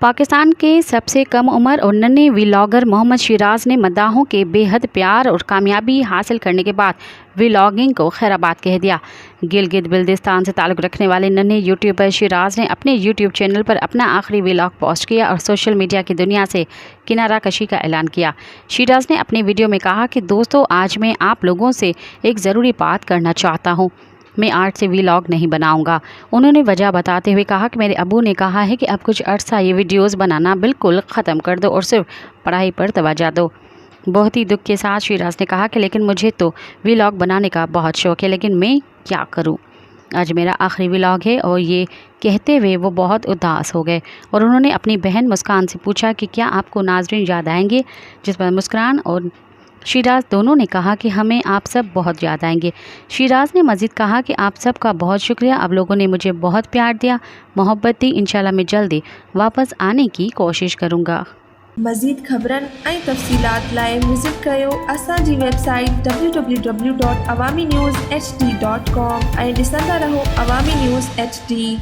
पाकिस्तान के सबसे कम उम्र और नन्हे व्लॉगर मोहम्मद शिराज ने मद्दाहों के बेहद प्यार और कामयाबी हासिल करने के बाद व्लॉगिंग को खैराबाद कह दिया। गिलगित बिल्तिस्तान से ताल्लुक़ रखने वाले नन्हे यूट्यूबर शिराज ने अपने यूट्यूब चैनल पर अपना आखिरी व्लॉग पोस्ट किया और सोशल मीडिया की दुनिया से किनारा कशी का ऐलान किया। शिराज ने अपने वीडियो में कहा कि दोस्तों, आज मैं आप लोगों से एक ज़रूरी बात करना चाहता हूँ। मैं आज से व्लॉग नहीं बनाऊंगा। उन्होंने वजह बताते हुए कहा कि मेरे अबू ने कहा है कि अब कुछ अर्सा ये वीडियोस बनाना बिल्कुल ख़त्म कर दो और सिर्फ पढ़ाई पर तवज्जो दो। बहुत ही दुख के साथ शिराज ने कहा कि लेकिन मुझे तो व्लॉग बनाने का बहुत शौक़ है, लेकिन मैं क्या करूं। आज मेरा आखिरी व्लॉग है। और ये कहते हुए वो बहुत उदास हो गए और उन्होंने अपनी बहन मुस्कान से पूछा कि क्या आपको नाज़रीन याद आएंगे, जिस पर मुस्कान और शिराज दोनों ने कहा कि हमें आप सब बहुत याद आएंगे। शिराज ने मज़ीद कहा कि आप सब का बहुत शुक्रिया, आप लोगों ने मुझे बहुत प्यार दिया, मोहब्बत दी। इंशाल्लाह मैं जल्दी वापस आने की कोशिश करूँगा। मज़ीद ख़बरन ऐं तफ़सीलात लाइ विज़िट कयो असांजी वेबसाइट www.awamiNewsHD.com ऐं ॾिसंदा रहो अवामी न्यूज़ HD।